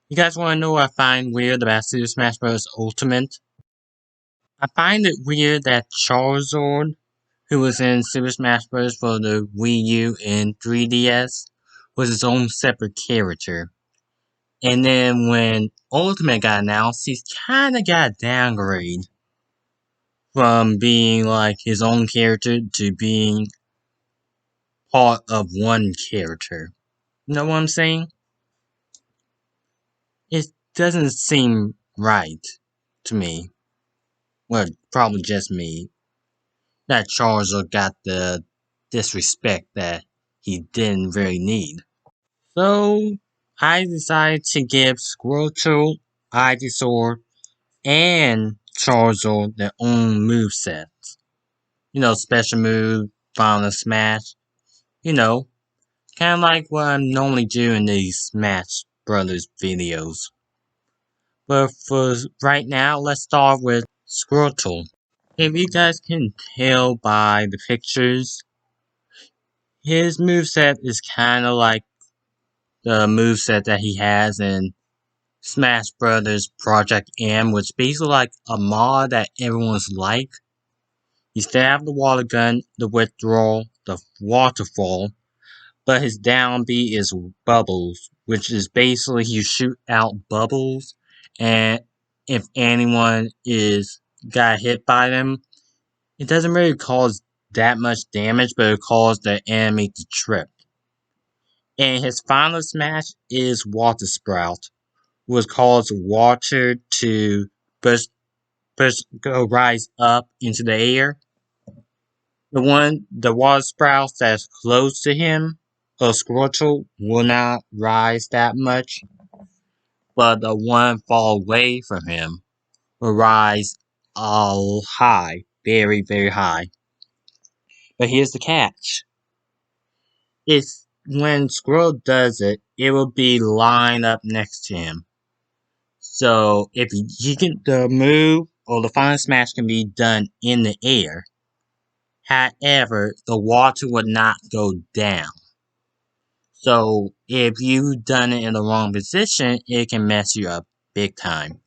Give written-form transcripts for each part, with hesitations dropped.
You guys want to know what I find weird about Super Smash Bros. Ultimate? I find it weird that Charizard, who was in Super Smash Bros. For the Wii U and 3DS, was his own separate character. And then when Ultimate got announced, he kinda got downgraded from being like his own character to being part of one character. You know what I'm saying? It doesn't seem right to me. Well, probably just me. That Charizard got the disrespect that he didn't really need. So, I decided to give Squirtle, Ivysaur, and Charizard their own movesets. You know, special move, final smash. You know, kind of like what I'm normally doing in these Smash Brothers videos. But for right now, let's start with Squirtle. If you guys can tell by the pictures, his moveset is kind of like the moveset that he has in Smash Brothers Project M, which is basically like a mod that everyone's like. You still have the water gun, the withdrawal, the waterfall, but his down B is bubbles, which is basically you shoot out bubbles, and if anyone is got hit by them, it doesn't really cause that much damage, but it causes the enemy to trip. And his final smash is Water Sprout, which causes water to rise up into the air. The water sprouts that's close to him, a Squirtle, will not rise that much, but the one far away from him will rise all high, very, very high. But here's the catch. If when Squirrel does it, it will be lined up next to him. So if you can, the move or the final smash can be done in the air. However, the water would not go down. So if you've done it in the wrong position, it can mess you up big time.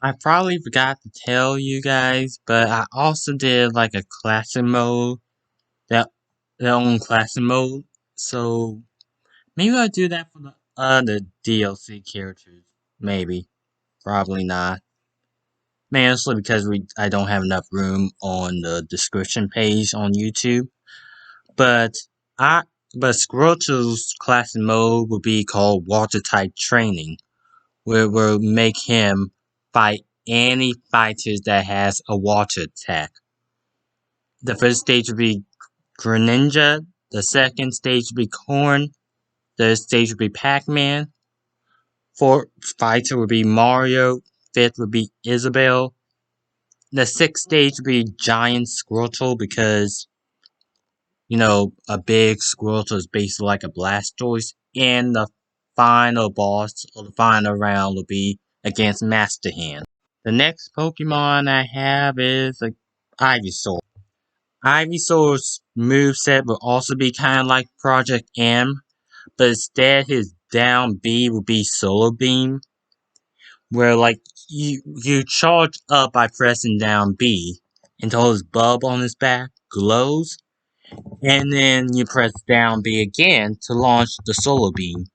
I probably forgot to tell you guys, but I also did like a classic mode, that their own classic mode. So maybe I'll do that for the other DLC characters. Maybe. Probably not. Mostly because I don't have enough room on the description page on YouTube. But I but Squirtle's classic mode will be called Water Type Training, where we'll make him fight any fighters that has a water attack. The first stage will be Greninja, the second stage will be Corrin, third stage will be Pac-Man, fourth fighter will be Mario, fifth will be Isabelle, the sixth stage will be Giant Squirtle because, you know, a big Squirtle is basically like a Blastoise, and the final boss or the final round will be against Master Hand. The next Pokemon I have is Ivysaur. Ivysaur's moveset will also be kind of like Project M, but instead his down B will be Solar Beam, where like you charge up by pressing down B until his bulb on his back glows, and then you press down B again to launch the Solar Beam.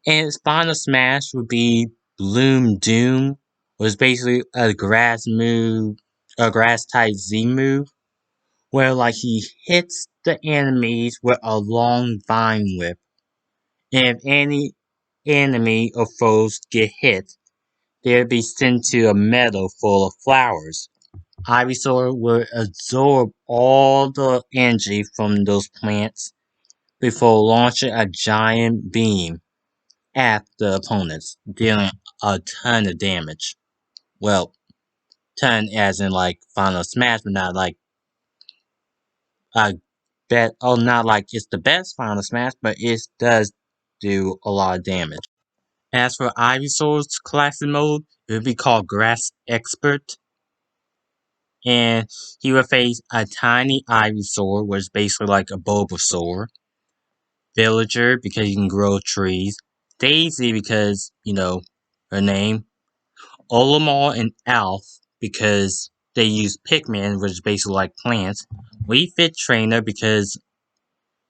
And his final smash would be Bloom Doom, which is basically a grass move, a grass type Z move, where like he hits the enemies with a long vine whip. And if any enemy or foes get hit, they'll be sent to a meadow full of flowers. Ivysaur will absorb all the energy from those plants before launching a giant beam at the opponents, dealing a ton of damage. Well, ton as in like Final Smash, but not like not like it's the best Final Smash, but it does do a lot of damage. As for Ivysaur's classic mode, it would be called Grass Expert. And he would face a tiny Ivysaur, which is basically like a Bulbasaur. Villager, because you can grow trees. Daisy, because, you know, her name. Olimar and Alph, because they use Pac-Man, which is basically like plants. Wii Fit Trainer, because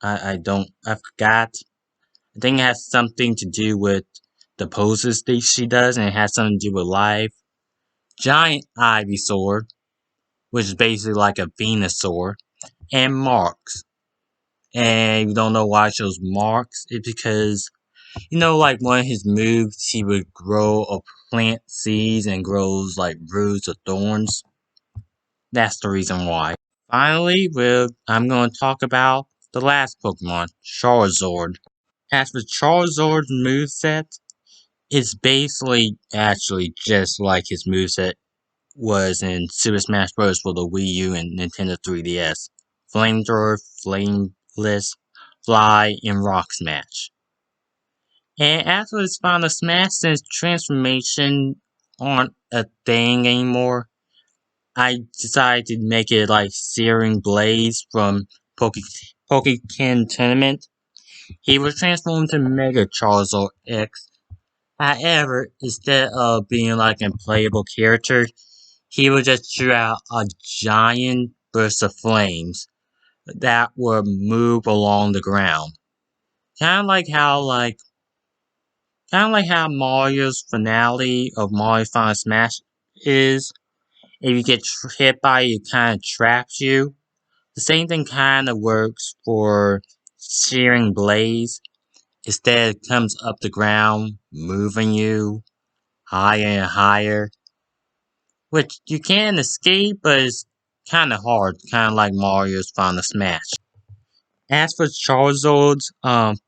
I forgot. I think it has something to do with the poses that she does, and it has something to do with life. Giant Ivysaur, which is basically like a Venusaur, and Marks. And if you don't know why I chose Marks, it's because, like one of his moves, he would grow a plant seeds and grows like roots of thorns. That's the reason why. Finally, I'm going to talk about the last Pokemon, Charizard. As for Charizard's moveset, it's basically actually just like his moveset was in Super Smash Bros. For the Wii U and Nintendo 3DS. Flamethrower, Flameless, Fly, and Rock Smash. And after his final smash, since transformation aren't a thing anymore, I decided to make it like Searing Blaze from Pokémon Tournament. He was transformed to Mega Charizard X. However, instead of being like a playable character, he would just shoot out a giant burst of flames that would move along the ground. Kind of like how Mario's finale of Mario Final Smash is. If you get hit by it, it kind of traps you. The same thing kind of works for Searing Blaze. Instead, it comes up the ground, moving you higher and higher. Which you can escape, but it's kind of hard, kind of like Mario's Final Smash. As for Charizard's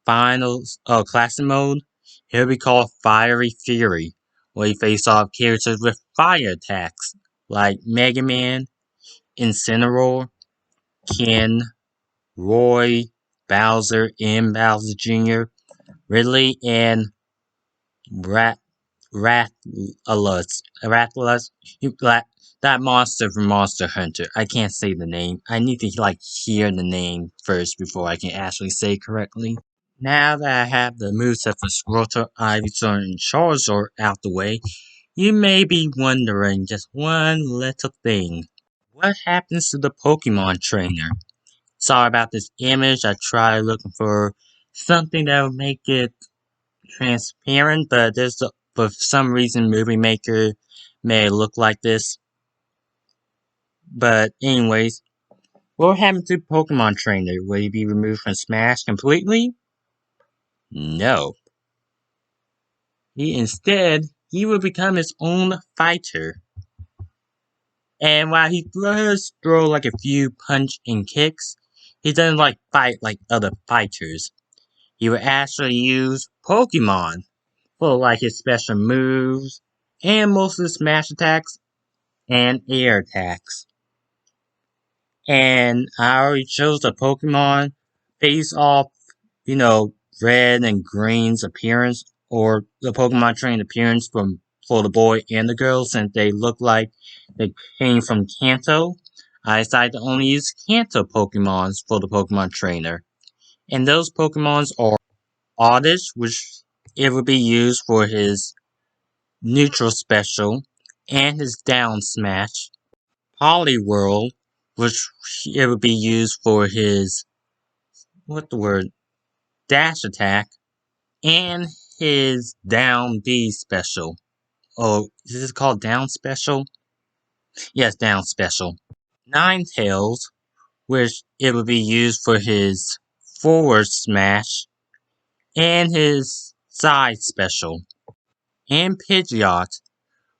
finals classic mode, he'll be called Fiery Fury, where you face off characters with fire attacks like Mega Man, Incineroar, Ken, Roy, Bowser, and Bowser Jr., Ridley, and Rat Rathalos, that monster from Monster Hunter. I can't say the name. I need to hear the name first before I can actually say it correctly. Now that I have the moveset for Squirtle, Ivysaur, and Charizard out the way, you may be wondering just one little thing. What happens to the Pokemon Trainer? Sorry about this image. I tried looking for something that would make it transparent, but for some reason Movie Maker made it look like this. But anyways, what happened to Pokemon Trainer? Will he be removed from Smash completely? No. He will become his own fighter. And while he does throw like a few punch and kicks, he doesn't fight like other fighters. He will actually use Pokemon for like his special moves and most of his smash attacks and air attacks. And I already chose the Pokemon based off, red and green's appearance, or the Pokemon trained appearance for the boy and the girl, since they look like they came from Kanto. I decided to only use Kanto Pokemons for the Pokemon trainer. And those Pokemons are Oddish, which it would be used for his neutral special and his down smash. Poliwhirl, which it would be used for his dash attack, and his down B special. Oh, is this called down special? Yes, down special. Ninetales, which it would be used for his forward smash and his side special. And Pidgeot,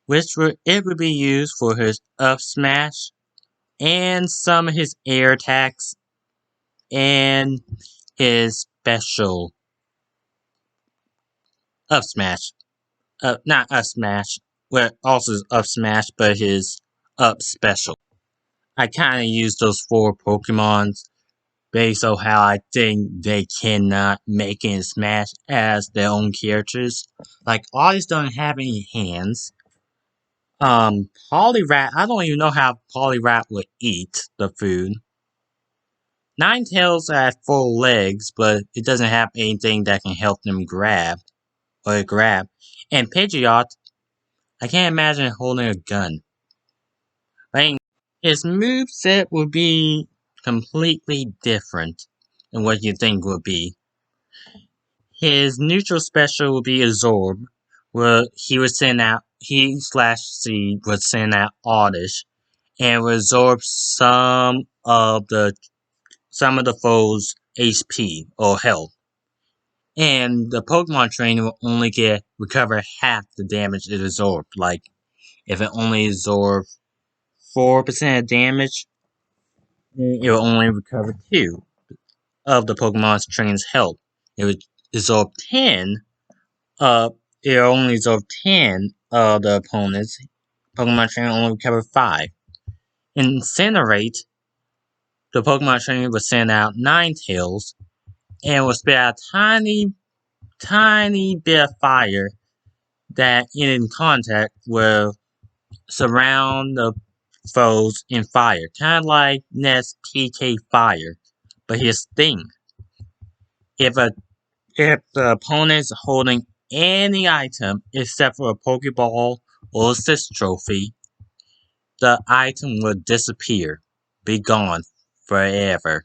it would be used for his up smash and some of his air attacks and his special up smash. Not up smash, well, also his up smash, but his up special. I kind of use those four Pokemons based on how I think they cannot make it in Smash as their own characters. Like, Ollie's don't have any hands. Poliwrath, I don't even know how Poliwrath would eat the food. Ninetales has 4 legs, but it doesn't have anything that can help them grab. And Pidgeot, I can't imagine holding a gun. Like, his moveset would be completely different than what you think would be. His neutral special would be Absorb, where he slash C would send out Oddish and would absorb some of the foe's HP or health. And the Pokemon Trainer will only recover half the damage it absorbed. Like, if it only absorbs 4% of damage, it will only recover 2 of the Pokemon Trainer's health. It would absorb 10 uh it only absorb 10 of the opponent's. Pokemon Trainer only recover 5. Incinerate, the Pokemon Trainer will send out Ninetales and will spit out tiny bit of fire that in contact will surround the foes in fire. Kind of like Ness PK Fire, but his Sting. If the opponent is holding any item except for a Pokeball or assist trophy, the item will disappear, be gone forever.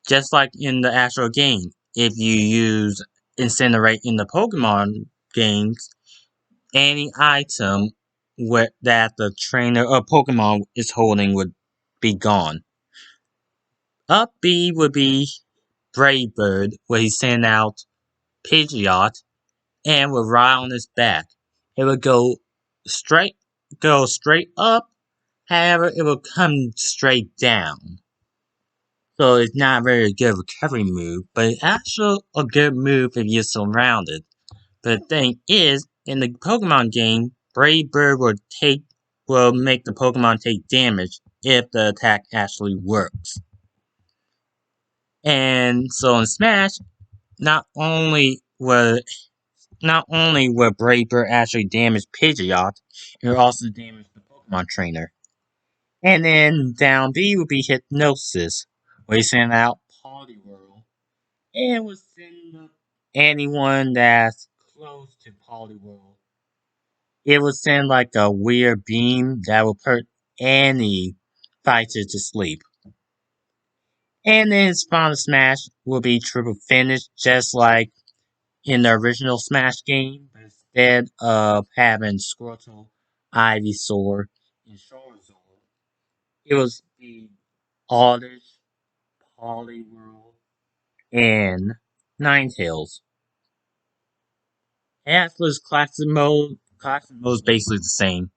Just like in the actual game, if you use Incinerate in the Pokemon games, any item that the trainer or Pokemon is holding would be gone. Up B would be Brave Bird, where he sent out Pidgeot and would ride on his back. It would straight go straight up, however it will come straight down. So it's not a very good recovery move, but it's actually a good move if you're surrounded. But the thing is, in the Pokemon game, Brave Bird will make the Pokemon take damage if the attack actually works. And so in Smash, not only will Brave Bird actually damage Pidgeot, it will also damage the Pokemon Trainer. And then down B would be Hypnosis, where you send out Poliwhirl, and will send up anyone that's close to Poliwhirl. It will send like a weird beam that will put any fighter to sleep. And then his final smash will be triple finish, just like in the original Smash game, but instead of having Squirtle, Ivysaur, and Charizard, it was the Oddish, Poliwhirl, and Ninetales. As for his classic mode is basically the same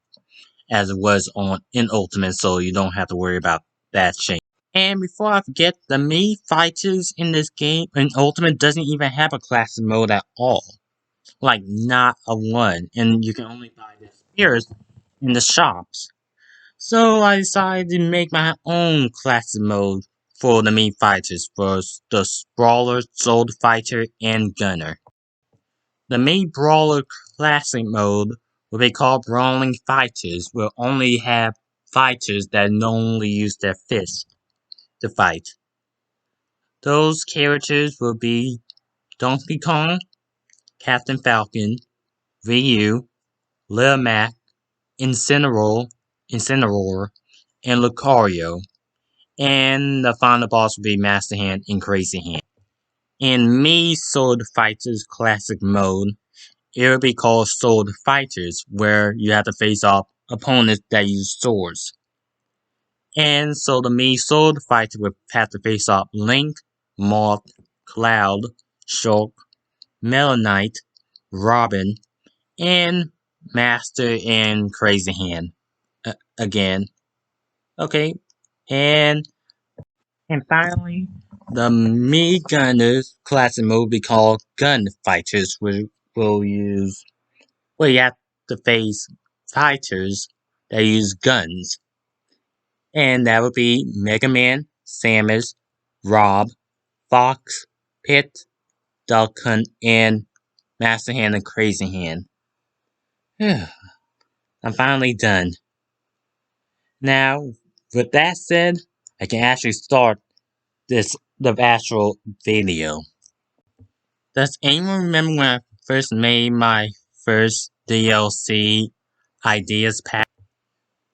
as it was in Ultimate, so you don't have to worry about that change. And before I forget, the Mii fighters in this game in Ultimate doesn't even have a classic mode at all. Like, not a one. And you can only buy the spears in the shops. So I decided to make my own classic mode for the Mii fighters for the Brawler, Swordfighter, and Gunner. The Mii Brawler classic mode will be called Brawling Fighters, will only have fighters that normally use their fists to fight. Those characters will be Donkey Kong, Captain Falcon, Ryu, Lil Mac, Incineroar, and Lucario. And the final boss will be Master Hand and Crazy Hand. In Mii Sword Fighters Classic Mode, it will be called Sword Fighters, where you have to face off opponents that use swords. And so the Mii Sword Fighter will have to face off Link, Moth, Cloud, Shulk, Meta Knight, Robin, and Master and Crazy Hand. Again. Okay. And finally, the Mii Gunners classic mode will be called Gun Fighters, where you have to face fighters that use guns. And that would be Mega Man, Samus, Rob, Fox, Pit, Duck Hunt, and Master Hand and Crazy Hand. I'm finally done. Now, with that said, I can actually start the actual video. Does anyone remember when I first made my first DLC ideas pack.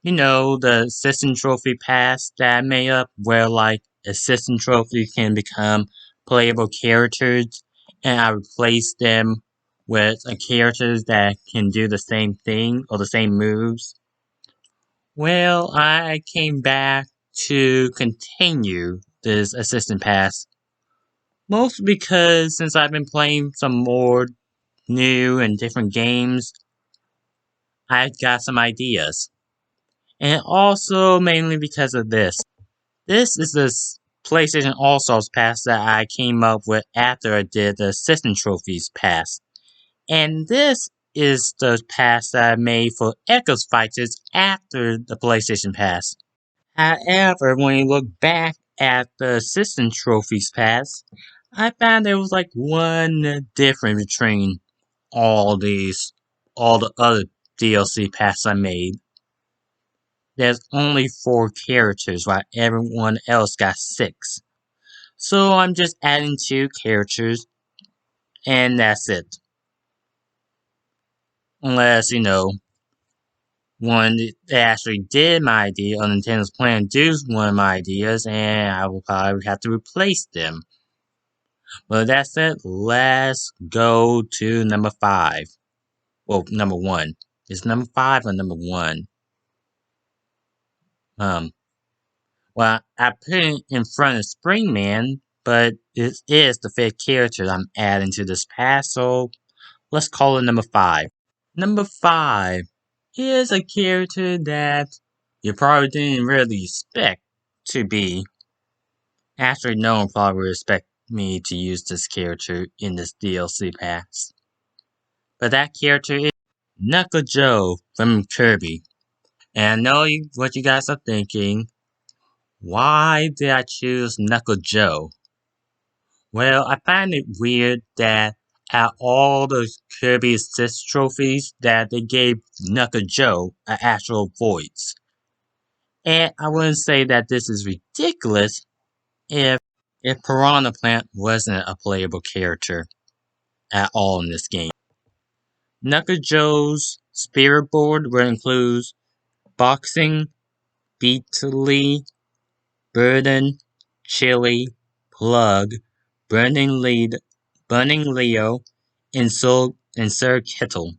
You know, the assistant trophy pass that I made up where like assistant trophies can become playable characters and I replace them with characters that can do the same thing or the same moves. Well, I came back to continue this assistant pass. Mostly because since I've been playing some more new and different games, I got some ideas. And also mainly because of this. This is the PlayStation All-Stars pass that I came up with after I did the Assistant Trophies pass. And this is the pass that I made for Echoes Fighters after the PlayStation pass. However, when you look back at the Assistant Trophies pass, I found there was like one difference between all the other DLC passes I made. There's only 4 characters while everyone else got 6. So I'm just adding 2 characters and that's it. Unless, one that actually did my idea on Nintendo's plan do one of my ideas and I will probably have to replace them. But that's it. Let's go to number 5. Well, number 1. Is number 5 or number 1? Well, I put it in front of Springman, but it is the 5th character I'm adding to this pass, so let's call it number 5. Number 5 is a character that you probably didn't really expect to be. Actually, no one probably would expect me to use this character in this DLC pass. But that character is Knuckle Joe from Kirby. And I know what you guys are thinking. Why did I choose Knuckle Joe? Well, I find it weird that out all the Kirby Assist trophies that they gave Knuckle Joe an actual voice. And I wouldn't say that this is ridiculous if Piranha Plant wasn't a playable character at all in this game. Knuckle Joe's spirit board will include Boxing, Beatley, Burden, Chili, Plug, Burning Leo, and Sir Kettle.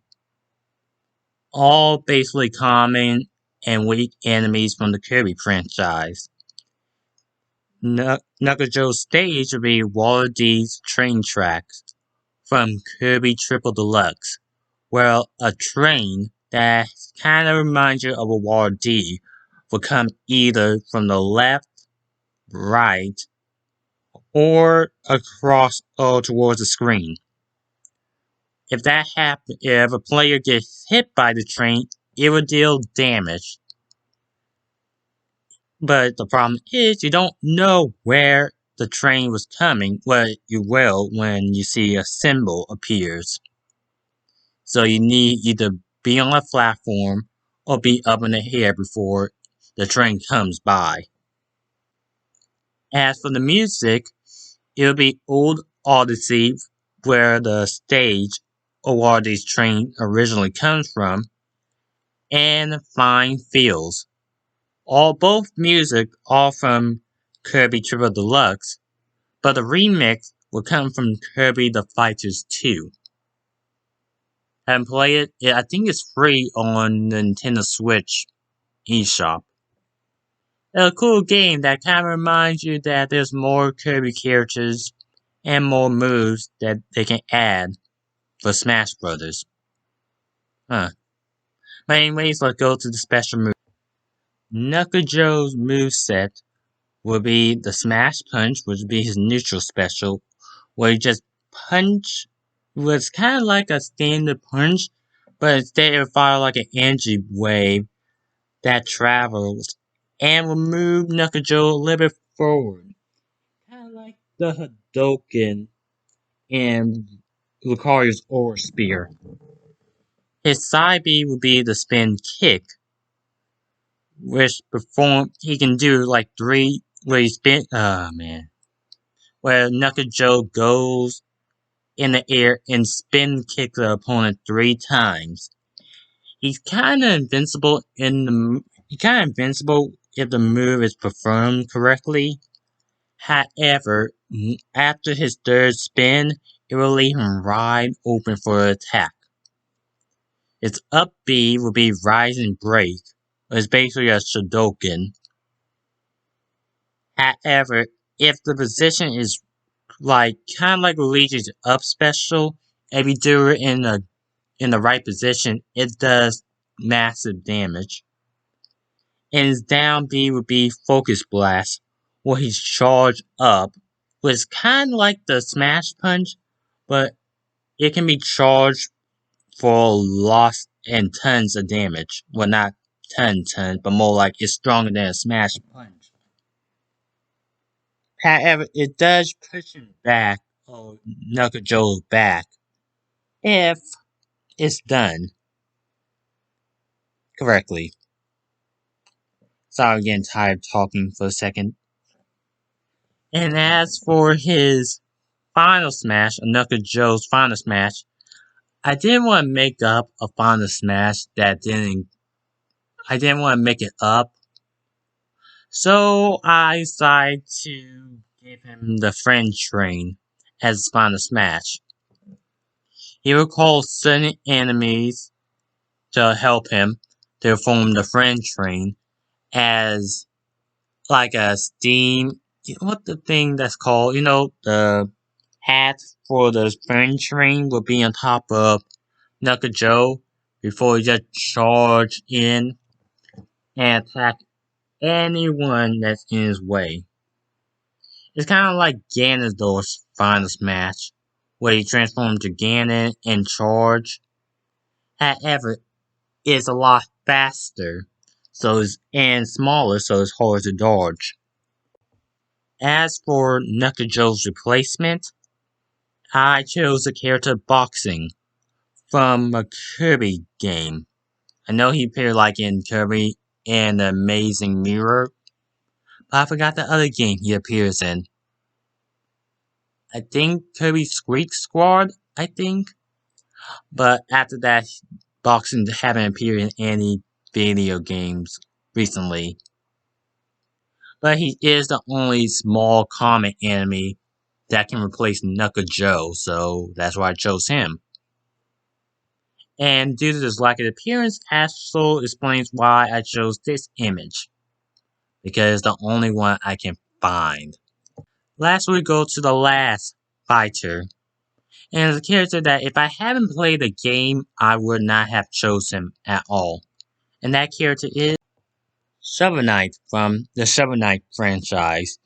All basically common and weak enemies from the Kirby franchise. Knuckle Joe's stage will be Water D's train tracks from Kirby Triple Deluxe, where a train that kind of reminds you of a Water D will come either from the left, right, or across or towards the screen. If that happens, if a player gets hit by the train, it will deal damage. But the problem is you don't know where the train was coming. Well, you will when you see a symbol appears. So you need either be on a platform or be up in the air before the train comes by. As for the music, it'll be Old Odyssey, where the stage Odyssey's train originally comes from, and Fine Fields. Both music all from Kirby Triple Deluxe, but the remix will come from Kirby the Fighters 2. Haven't played it? I think it's free on Nintendo Switch eShop. A cool game that kind of reminds you that there's more Kirby characters and more moves that they can add for Smash Brothers. But anyways, let's go to the special move. Knuckle Joe's moveset will be the Smash Punch, which will be his neutral special, where you just punch. Was kind of like a standard punch, but instead it fire like an energy wave that travels and will move Knuckle Joe a little bit forward. Kind of like the Hadouken in Lucario's Aura Spear. His side B would be the Spin Kick, which he can do like 3 where he spin. Oh man. Where Knuckle Joe goes in the air and spin kick the opponent 3 times. He's kind of invincible if the move is performed correctly. However, after his third spin, it will leave him wide open for an attack. Its up B will be Rising Break, which is basically a Shodoken. However, if the position is kind of like Luigi's up special, if you do it in the right position, it does massive damage. And his down B would be Focus Blast, where he's charged up, which is kind of like the Smash Punch, but it can be charged for lots and tons of damage. Well, not tons, but more like it's stronger than a Smash Punch. However, it does push him back, or Knuckle Joe back, if it's done correctly. Sorry, I'm getting tired talking for a second. And as for his final smash, Knuckle Joe's final smash, I didn't want to make up a final smash I didn't want to make it up. So I decided to give him the Friend Train as his final smash. He will call certain enemies to help him to form the Friend Train as like a steam. What the thing that's called? The hat for the Friend Train will be on top of Knuckle Joe before he just charge in and attack anyone that's in his way. It's kind of like Ganondorf's final smash, where he transformed to Ganon and charge. However, it's a lot faster, and smaller, so it's hard to dodge. As for Knuckle Joe's replacement, I chose the character Boxing from a Kirby game. I know he appeared in Kirby and the Amazing Mirror, but I forgot the other game he appears in. I think Kirby Squeak Squad, I think. But after that, Boxing haven't appeared in any video games recently. But he is the only small common enemy that can replace Knuckle Joe, so that's why I chose him. And due to his lack of appearance, also explains why I chose this image. Because it's the only one I can find. Last we go to the last fighter. And it's a character that if I haven't played the game, I would not have chosen him at all. And that character is Shovel Knight from the Shovel Knight franchise.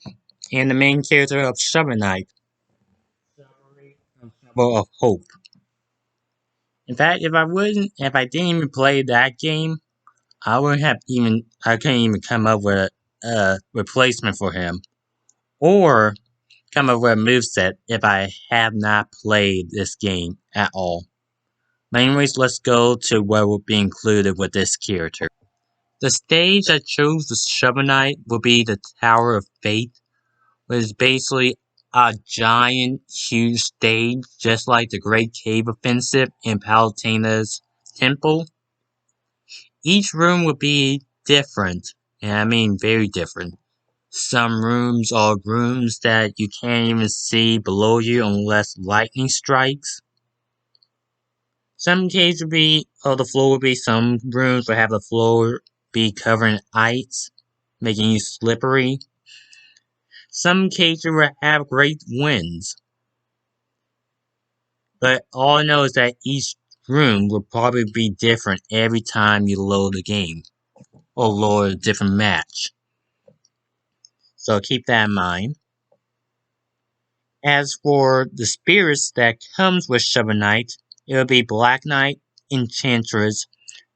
And the main character of Shovel Knight, Shovel of Hope. In fact, if I didn't even play that game, I couldn't even come up with a replacement for him. Or come up with a moveset if I have not played this game at all. But anyways, let's go to what will be included with this character. The stage I chose to Shovel Knight will be the Tower of Fate, which is basically a giant, huge stage, just like the Great Cave Offensive in Palutena's Temple. Each room will be different, and I mean very different. Some rooms are rooms that you can't even see below you unless lightning strikes. Some caves will be, the floor will be, some rooms will have the floor be covered in ice, making you slippery. Some caves will have great winds. But all I know is that each room will probably be different every time you load the game, or load a different match. So keep that in mind. As for the spirits that comes with Shovel Knight, it will be Black Knight, Enchantress,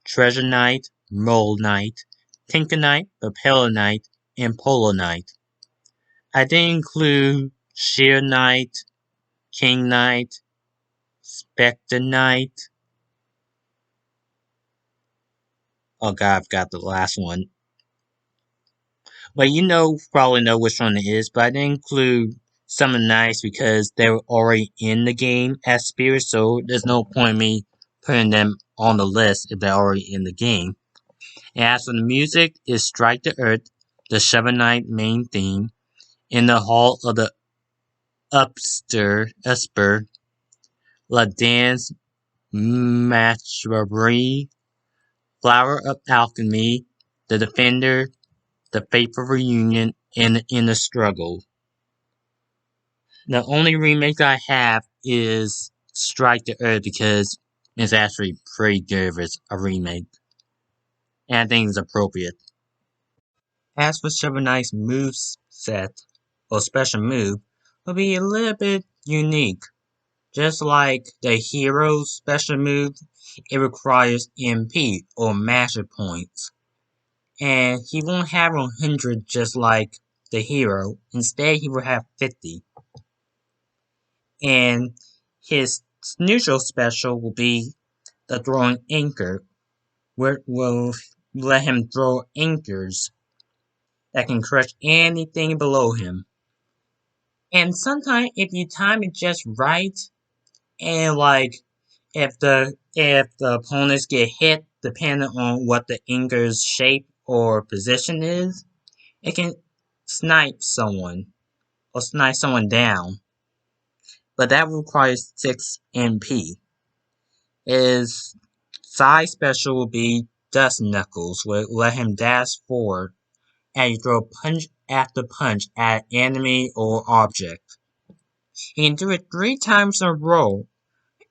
Treasure Knight, Mole Knight, Tinker Knight, Propeller Knight, and Polo Knight. I did include Sheer Knight, King Knight, Spectre Knight. Oh god, I've got the last one. But probably know which one it is, but I didn't include some of the knights because they were already in the game as spirits, so there's no point in me putting them on the list if they're already in the game. And as for the music, is Strike the Earth, the Shovel Knight main theme, In the Hall of the Esper, La Dance Matchbery, Flower of Alchemy, The Defender, The Fateful Reunion, and The Inner Struggle. The only remake I have is Strike the Earth because it's actually pretty good if it's a remake. And I think it's appropriate. As for Shovel Knight's moveset, or special move, will be a little bit unique. Just like the hero's special move, it requires MP, or Master Points. And he won't have 100 just like the hero, instead he will have 50. And his neutral special will be the throwing anchor, where will let him throw anchors that can crush anything below him. And sometimes if you time it just right, and like if the opponents get hit, depending on what the anchor's shape or position is, it can snipe someone or snipe someone down. But that requires 6 MP. His side special will be Dust Knuckles, will let him dash forward and you throw punch after punch at enemy or object. He can do it 3 times in a row,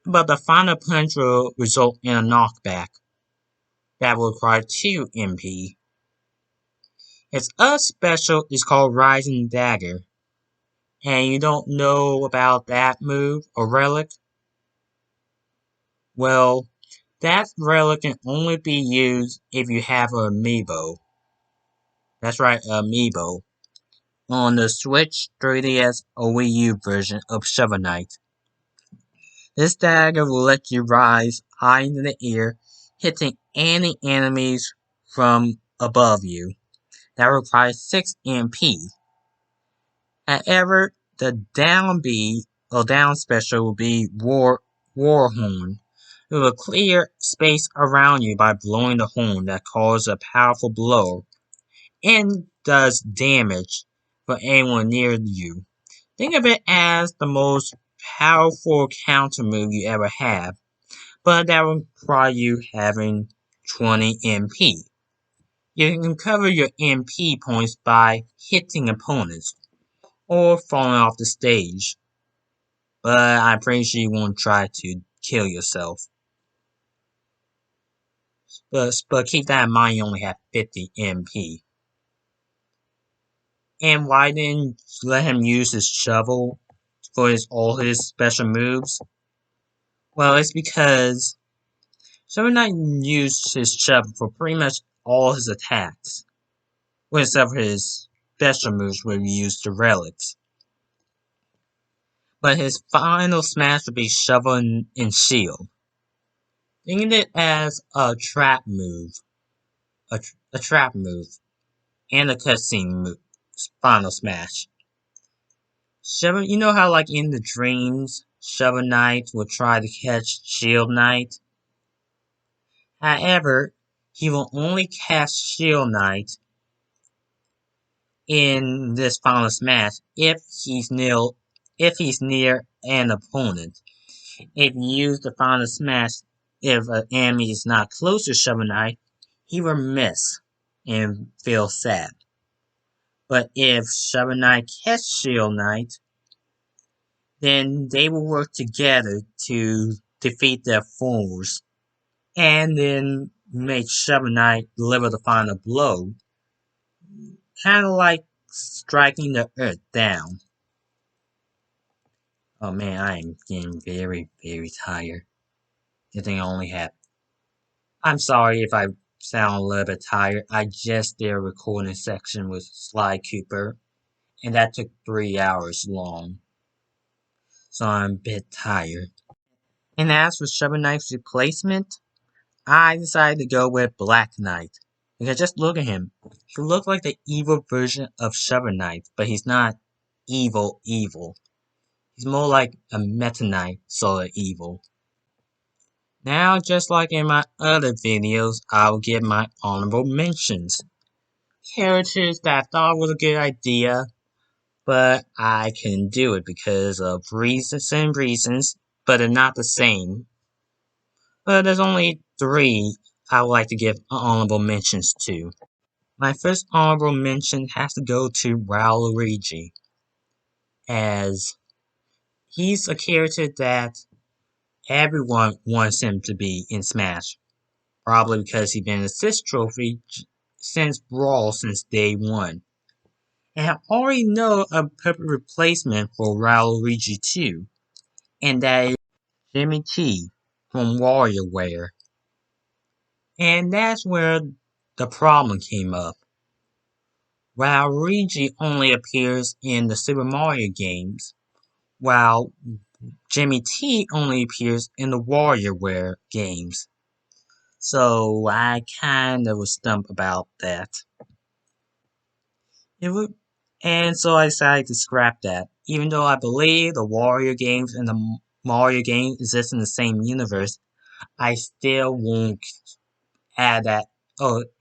but the final punch will result in a knockback. That will require 2 MP. His other special is called Rising Dagger. And you don't know about that move or relic? Well, that relic can only be used if you have an amiibo. That's right, amiibo. On the Switch, 3DS, or Wii U version of Shovel Knight. This dagger will let you rise high into the air, hitting any enemies from above you. That requires 6 MP. However, the down B or down special will be War Horn. It will clear space around you by blowing the horn that causes a powerful blow and does damage for anyone near you. Think of it as the most powerful counter move you ever have, but that will require you having 20 MP. You can cover your MP points by hitting opponents or falling off the stage, but I'm pretty sure you won't try to kill yourself. But keep that in mind, you only have 50 MP. And why didn't you let him use his shovel for all his special moves? Well, it's because Shovel Knight used his shovel for pretty much all his attacks. Well, except for his special moves where he used the relics. But his final smash would be Shovel and Shield. Think of it as a trap move. A trap move. And a cutscene move. Final smash. Shovel, you know how like in the dreams, Shovel Knight will try to catch Shield Knight? However, he will only catch Shield Knight in this final smash if he's near an opponent. If you use the final smash if an enemy is not close to Shovel Knight, he will miss and feel sad. But if Shovel Knight catches Shield Knight, then they will work together to defeat their foes, and then make Shovel Knight deliver the final blow, kinda like striking the earth down. Oh man, I am getting very, very tired. I think I only have... I'm sorry if I sound a little bit tired. I just did a recording section with Sly Cooper, and that took 3 hours long. So I'm a bit tired. And as for Shovel Knight's replacement, I decided to go with Black Knight. Because just look at him. He looks like the evil version of Shovel Knight, but he's not evil. He's more like a Meta Knight sort of evil. Now, just like in my other videos, I'll give my honorable mentions. Characters that I thought was a good idea, but I couldn't do it because of reasons, but they're not the same. But there's only three I would like to give honorable mentions to. My first honorable mention has to go to Waluigi, as he's a character that everyone wants him to be in Smash. Probably because he's been an assist trophy since Brawl since day one. And I already know a perfect replacement for Waluigi too, and that is Jimmy T from WarioWare. And that's where the problem came up. Waluigi only appears in the Super Mario games, while Jimmy T only appears in the WarioWare games. So I kinda was stumped about that. It would, and so I decided to scrap that. Even though I believe the Wario games and the Mario games exist in the same universe, I still won't add that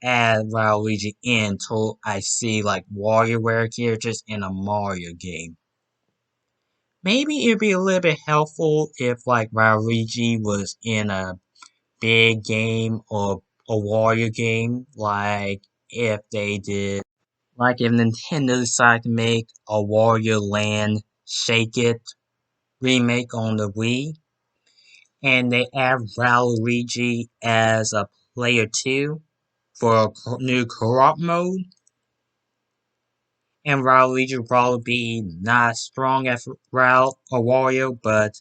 add Waluigi in until I see like WarioWare characters in a Mario game. Maybe it'd be a little bit helpful if like Waluigi was in a big game or a Wario game, like if they did, like if Nintendo decided to make a Wario Land Shake It remake on the Wii, and they add Waluigi as a player too for a new co-op mode, and Waluigi will probably be not as strong as Wario, but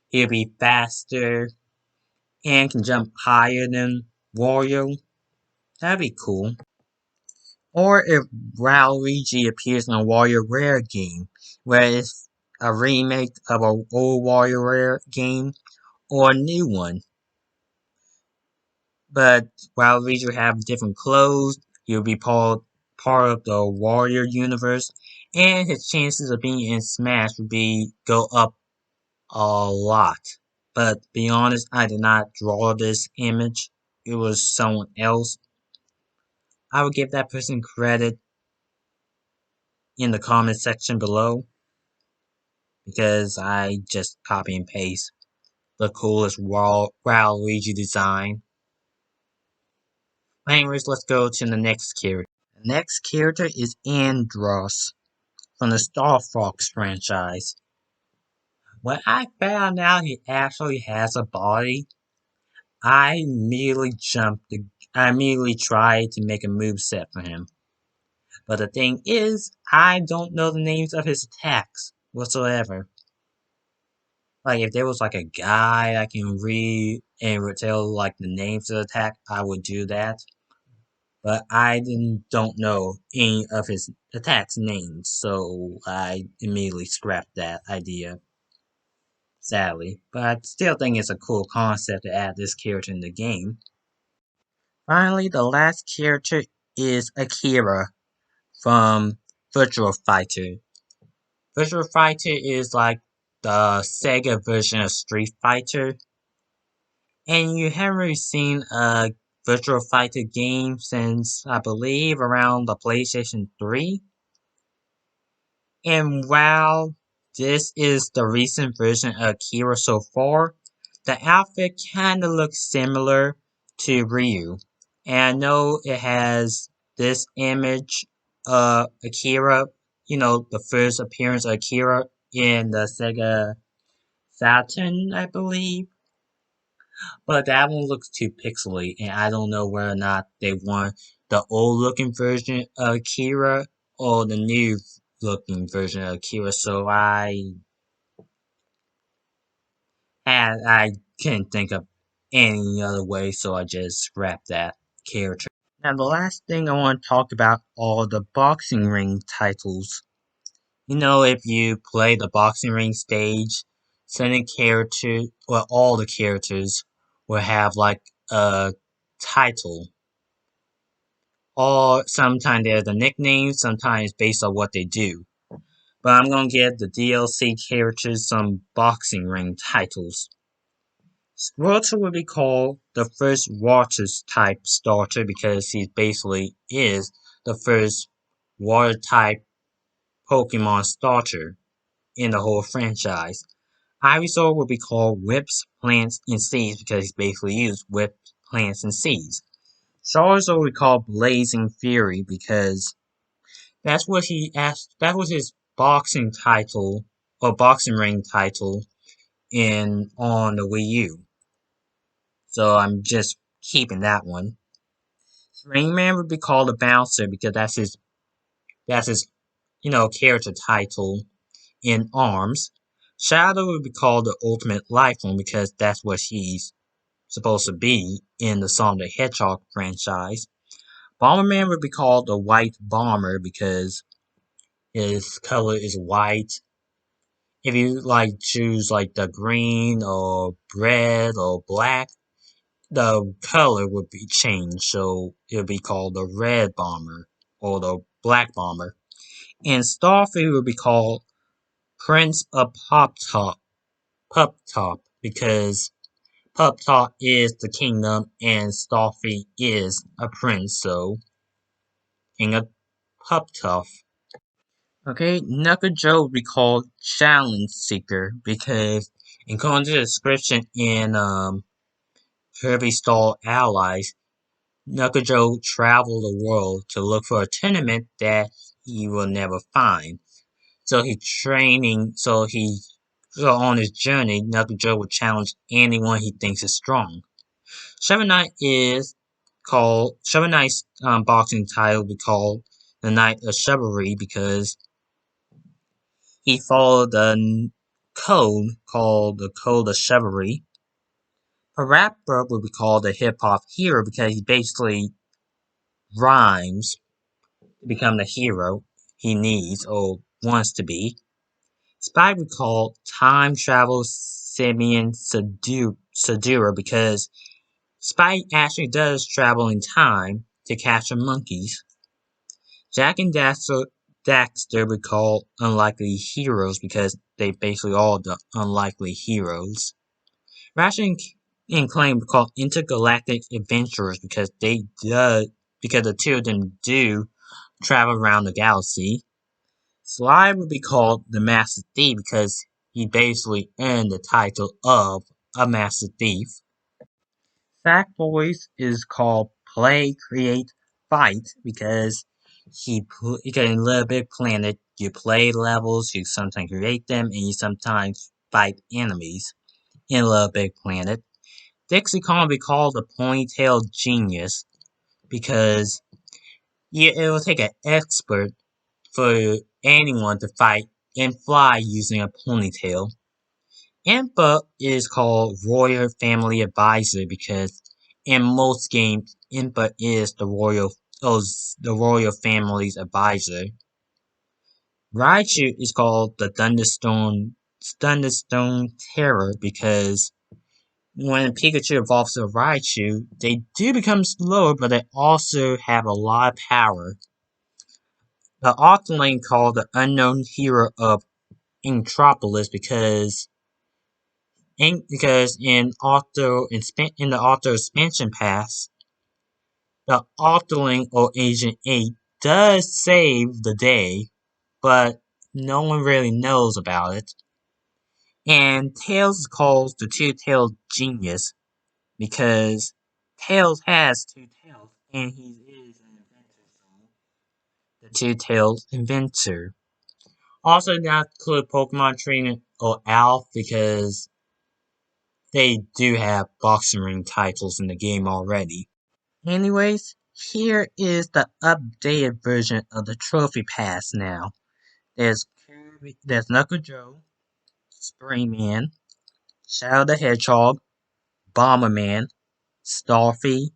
he'll be faster and can jump higher than Wario. That'd be cool. Or if Waluigi appears in a WarioWare game, where it's a remake of an old WarioWare game or a new one. But Waluigi will have different clothes, he'll be part of the Warrior universe, and his chances of being in Smash would go up a lot. But to be honest, I did not draw this image. It was someone else. I would give that person credit in the comment section below because I just copy and paste the coolest Waluigi design. Anyways, let's go to the next character. The next character is Andros from the Star Fox franchise. When I found out he actually has a body, I immediately I immediately tried to make a moveset for him. But the thing is, I don't know the names of his attacks whatsoever. Like, if there was like a guide I can read and would tell like the names of the attack, I would do that. But don't know any of his attacks names, so I immediately scrapped that idea. Sadly. But I still think it's a cool concept to add this character in the game. Finally, the last character is Akira from Virtual Fighter. Virtual Fighter is like the Sega version of Street Fighter. And you haven't really seen a Virtual Fighter game since, I believe, around the PlayStation 3. And while this is the recent version of Akira so far, the outfit kinda looks similar to Ryu. And I know it has this image of Akira, the first appearance of Akira in the Sega Saturn, I believe. But that one looks too pixely, and I don't know whether or not they want the old looking version of Akira or the new looking version of Akira, so I couldn't think of any other way, so I just scrapped that character. Now the last thing I want to talk about are the boxing ring titles. If you play the boxing ring stage, certain character, or all the characters, will have like a title. Or sometimes they're the nicknames, sometimes based on what they do. But I'm gonna give the DLC characters some boxing ring titles. Squirtle would be called the first water type starter because he basically is the first water type Pokemon starter in the whole franchise. Ivysaur would be called Whips, Plants, and Seeds because he's basically used whips, plants, and seeds. Charizard would be called Blazing Fury because that's what he asked. That was his boxing title or boxing ring title in on the Wii U. So I'm just keeping that one. Rainman would be called a bouncer because that's his character title in ARMS. Shadow would be called the ultimate life form because that's what he's supposed to be in the Sonic the Hedgehog franchise. Bomberman would be called the white bomber because his color is white. If you choose the green or red or black, the color would be changed, so it would be called the red bomber or the black bomber. And Starfy would be called Prince of Pup Top, because Pup Top is the kingdom and Starfy is a prince, so King of Pup Top. Okay, Knuckle Joe would be called Challenge Seeker because according to the description in Kirby Star Allies, Knuckle Joe traveled the world to look for a tournament that he will never find. So on his journey, Knuckle Joe will challenge anyone he thinks is strong. Shovel Knight's boxing title will be called the Knight of Chivalry because he followed the code called the Code of Chivalry. A rapper would be called a hip hop hero because he basically rhymes to become the hero he needs or wants to be. Spy would call time travel Simeon Sedura because Spy actually does travel in time to capture monkeys. Jack and Daxter would call unlikely heroes because they basically all the unlikely heroes. Ratchet and Clank would call intergalactic adventurers because the two of them do travel around the galaxy. Sly would be called the Master Thief because he basically earned the title of a Master Thief. Sackboys is called Play, Create, Fight because because in Little Big Planet you play levels, you sometimes create them, and you sometimes fight enemies in Little Big Planet. Dixie Kong will be called the Ponytail Genius because it will take an expert for anyone to fight and fly using a ponytail. Impa is called Royal Family Advisor because in most games, Impa is the royal family's advisor. Raichu is called the Thunderstone Terror because when Pikachu evolves to Raichu, they do become slower, but they also have a lot of power. The Octoling called the Unknown Hero of Intropolis because in the auto expansion pass, the Octoling or Agent 8 does save the day, but no one really knows about it. And Tails is called the Two-Tailed Genius because Tails has two tails and he is an inventor, so the Two-Tailed Inventor. Also not include Pokemon Trainer or Alph because they do have boxing ring titles in the game already. Anyways, here is the updated version of the Trophy Pass now. There's Knuckle Joe, Sprayman, Shadow the Hedgehog, Bomberman, Starfy,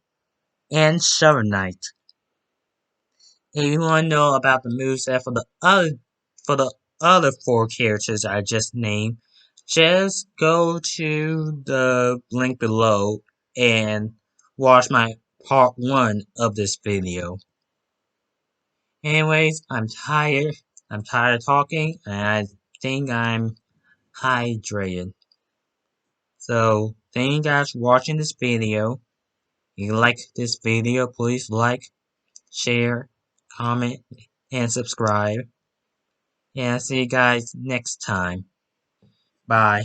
and Shovel Knight. If you want to know about the moveset for the other four characters I just named, just go to the link below and watch my part 1 of this video. Anyways, I'm tired. I'm tired of talking, and I think I'm hydrated. So, Thank you guys for watching this video. If you like this video, please like, share, comment, and subscribe. And I'll see you guys next time. Bye.